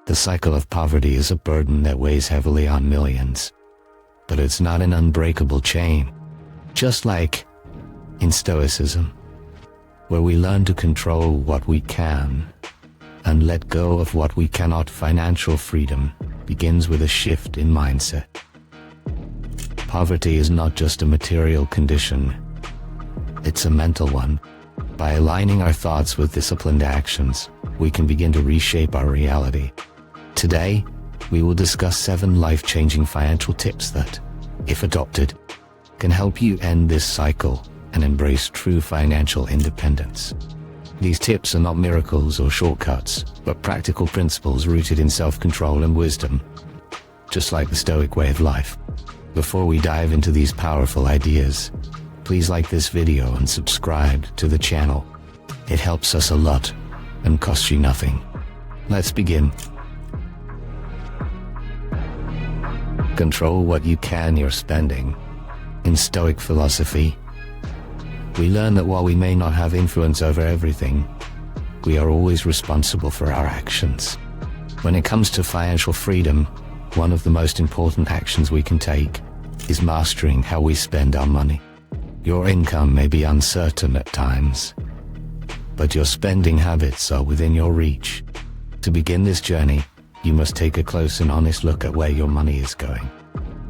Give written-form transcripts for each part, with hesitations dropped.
The cycle of poverty is a burden that weighs heavily on millions, but it's not an unbreakable chain. Just like in Stoicism, where we learn to control what we can and let go of what we cannot, financial freedom begins with a shift in mindset. Poverty is not just a material condition, it's a mental one. By aligning our thoughts with disciplined actions, we can begin to reshape our reality. Today, we will discuss 7 life-changing financial tips that, if adopted, can help you end this cycle and embrace true financial independence. These tips are not miracles or shortcuts, but practical principles rooted in self-control and wisdom, just like the Stoic way of life. Before we dive into these powerful ideas, please like this video and subscribe to the channel. It helps us a lot and costs you nothing. Let's begin. Control what you can, your spending. In Stoic philosophy, we learn that while we may not have influence over everything, we are always responsible for our actions. When it comes to financial freedom, one of the most important actions we can take is mastering how we spend our money. Your income may be uncertain at times, but your spending habits are within your reach. To begin this journey, you must take a close and honest look at where your money is going.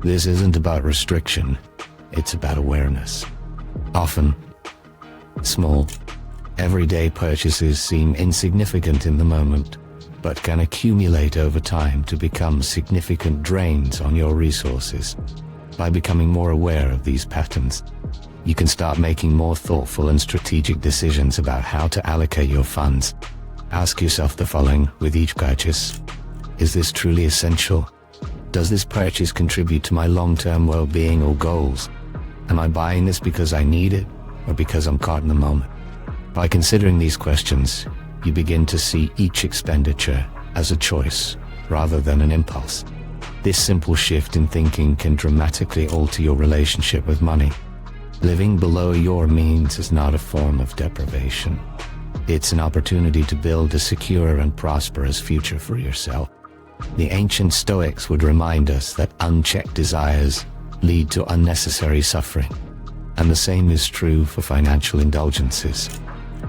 This isn't about restriction, it's about awareness. Often, small, everyday purchases seem insignificant in the moment, but can accumulate over time to become significant drains on your resources. By becoming more aware of these patterns, you can start making more thoughtful and strategic decisions about how to allocate your funds. Ask yourself the following with each purchase. Is this truly essential? Does this purchase contribute to my long-term well-being or goals? Am I buying this because I need it or because I'm caught in the moment? By considering these questions, you begin to see each expenditure as a choice rather than an impulse. This simple shift in thinking can dramatically alter your relationship with money. Living below your means is not a form of deprivation. It's an opportunity to build a secure and prosperous future for yourself. The ancient Stoics would remind us that unchecked desires lead to unnecessary suffering, and the same is true for financial indulgences.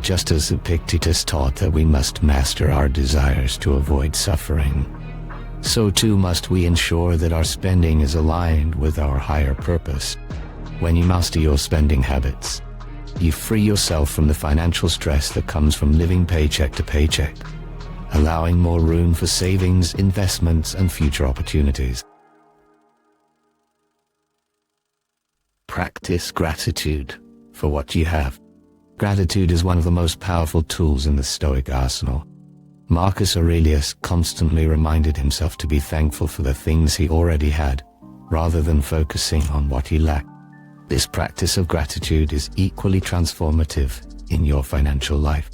Just as Epictetus taught that we must master our desires to avoid suffering, so too must we ensure that our spending is aligned with our higher purpose. When you master your spending habits, you free yourself from the financial stress that comes from living paycheck to paycheck, allowing more room for savings, investments, and future opportunities. Practice gratitude for what you have. Gratitude is one of the most powerful tools in the Stoic arsenal. Marcus Aurelius constantly reminded himself to be thankful for the things he already had, rather than focusing on what he lacked. This practice of gratitude is equally transformative in your financial life.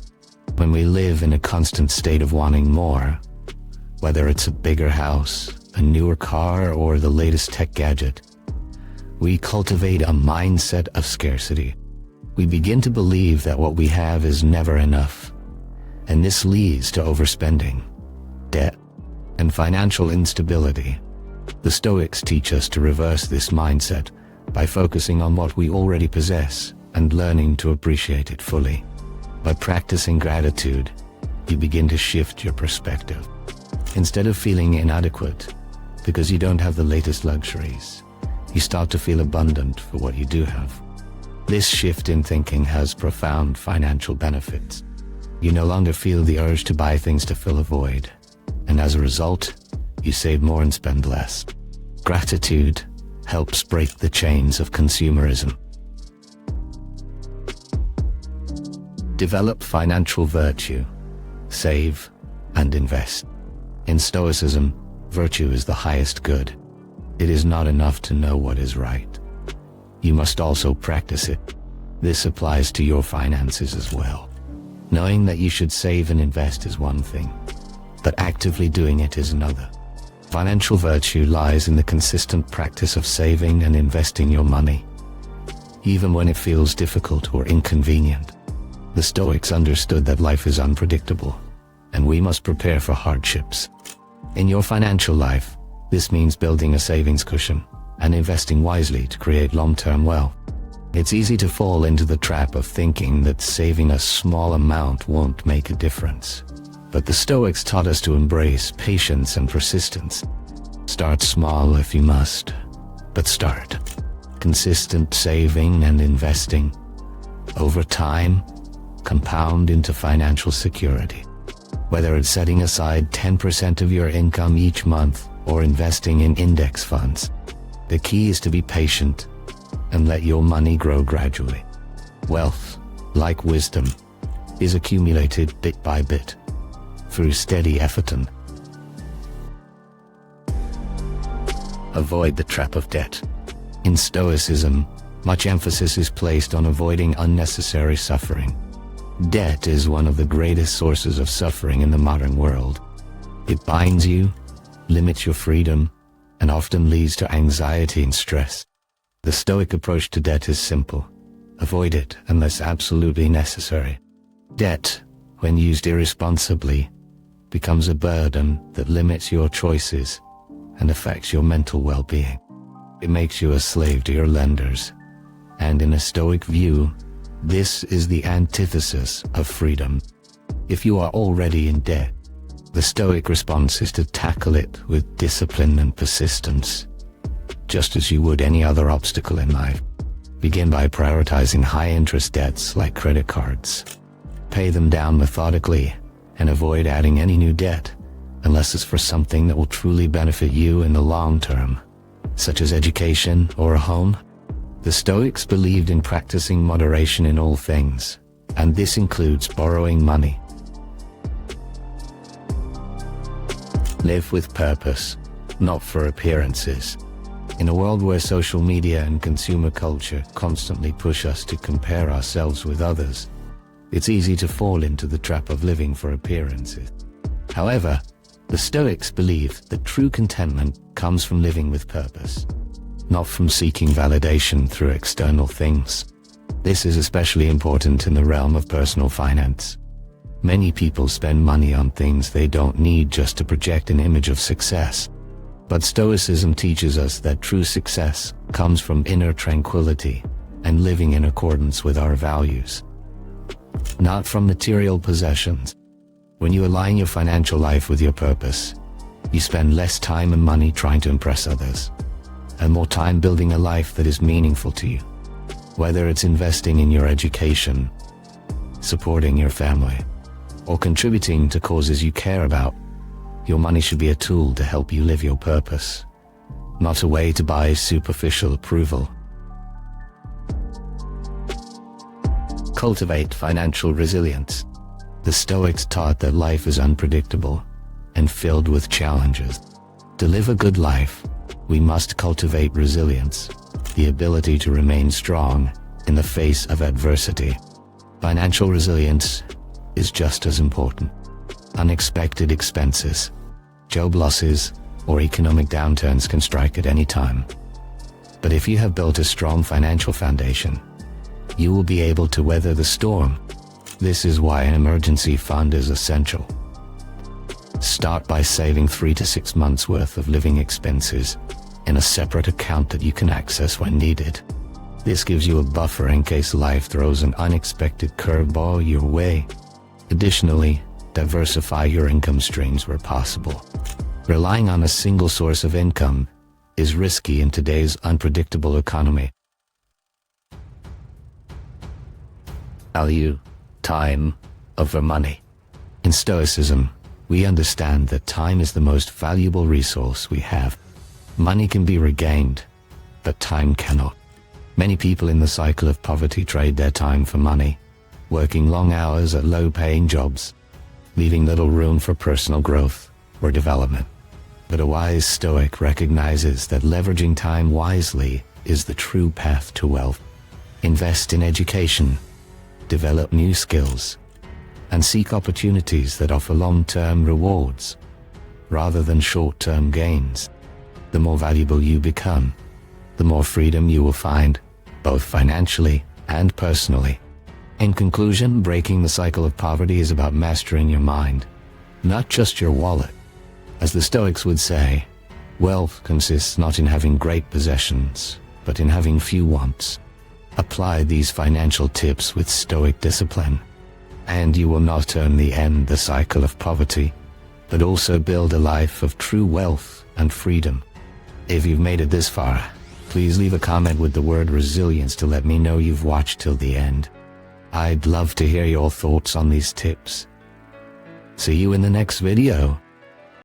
When we live in a constant state of wanting more, whether it's a bigger house, a newer car, or the latest tech gadget, we cultivate a mindset of scarcity. We begin to believe that what we have is never enough, and this leads to overspending, debt, and financial instability. The Stoics teach us to reverse this mindset by focusing on what we already possess and learning to appreciate it fully. By practicing gratitude, you begin to shift your perspective. Instead of feeling inadequate because you don't have the latest luxuries, you start to feel abundant for what you do have. This shift in thinking has profound financial benefits. You no longer feel the urge to buy things to fill a void, and as a result, you save more and spend less. Gratitude helps break the chains of consumerism. Develop financial virtue. Save and invest. In Stoicism, virtue is the highest good. It is not enough to know what is right. You must also practice it. This applies to your finances as well. Knowing that you should save and invest is one thing, but actively doing it is another. Financial virtue lies in the consistent practice of saving and investing your money, even when it feels difficult or inconvenient. The Stoics understood that life is unpredictable, and we must prepare for hardships. In your financial life, this means building a savings cushion and investing wisely to create long-term wealth. It's easy to fall into the trap of thinking that saving a small amount won't make a difference. But the Stoics taught us to embrace patience and persistence. Start small if you must, but start. Consistent saving and investing. Over time, compound into financial security. Whether it's setting aside 10% of your income each month or investing in index funds, the key is to be patient and let your money grow gradually. Wealth, like wisdom, is accumulated bit by bit through steady effort. And avoid the trap of debt. In Stoicism, much emphasis is placed on avoiding unnecessary suffering. Debt is one of the greatest sources of suffering in the modern world. It binds you, limits your freedom, and often leads to anxiety and stress. The Stoic approach to debt is simple. Avoid it unless absolutely necessary. Debt, when used irresponsibly, becomes a burden that limits your choices and affects your mental well-being. It makes you a slave to your lenders. And in a Stoic view, this is the antithesis of freedom. If you are already in debt, the Stoic response is to tackle it with discipline and persistence, just as you would any other obstacle in life. Begin by prioritizing high-interest debts like credit cards. Pay them down methodically and avoid adding any new debt unless it's for something that will truly benefit you in the long term, such as education or a home. The Stoics believed in practicing moderation in all things, and this includes borrowing money. Live with purpose, not for appearances. In a world where social media and consumer culture constantly push us to compare ourselves with others, it's easy to fall into the trap of living for appearances. However, the Stoics believe that true contentment comes from living with purpose, not from seeking validation through external things. This is especially important in the realm of personal finance. Many people spend money on things they don't need just to project an image of success. But Stoicism teaches us that true success comes from inner tranquility and living in accordance with our values, not from material possessions. When you align your financial life with your purpose, you spend less time and money trying to impress others, and more time building a life that is meaningful to you. Whether it's investing in your education, supporting your family, or contributing to causes you care about, your money should be a tool to help you live your purpose, not a way to buy superficial approval. Cultivate financial resilience. The Stoics taught that life is unpredictable and filled with challenges. To live a good life, we must cultivate resilience, the ability to remain strong in the face of adversity. Financial resilience is just as important. Unexpected expenses, job losses, or economic downturns can strike at any time. But if you have built a strong financial foundation, you will be able to weather the storm. This is why an emergency fund is essential. Start by saving 3 to 6 months worth of living expenses in a separate account that you can access when needed. This gives you a buffer in case life throws an unexpected curveball your way. Additionally, diversify your income streams where possible. Relying on a single source of income is risky in today's unpredictable economy. Value time over money. In Stoicism, we understand that time is the most valuable resource we have. Money can be regained, but time cannot. Many people in the cycle of poverty trade their time for money, working long hours at low-paying jobs, leaving little room for personal growth or development. But a wise Stoic recognizes that leveraging time wisely is the true path to wealth. Invest in education, develop new skills, and seek opportunities that offer long-term rewards rather than short-term gains. The more valuable you become, the more freedom you will find, both financially and personally. In conclusion, breaking the cycle of poverty is about mastering your mind, not just your wallet. As the Stoics would say, wealth consists not in having great possessions, but in having few wants. Apply these financial tips with Stoic discipline, and you will not only end the cycle of poverty, but also build a life of true wealth and freedom. If you've made it this far, please leave a comment with the word resilience to let me know you've watched till the end. I'd love to hear your thoughts on these tips. See you in the next video.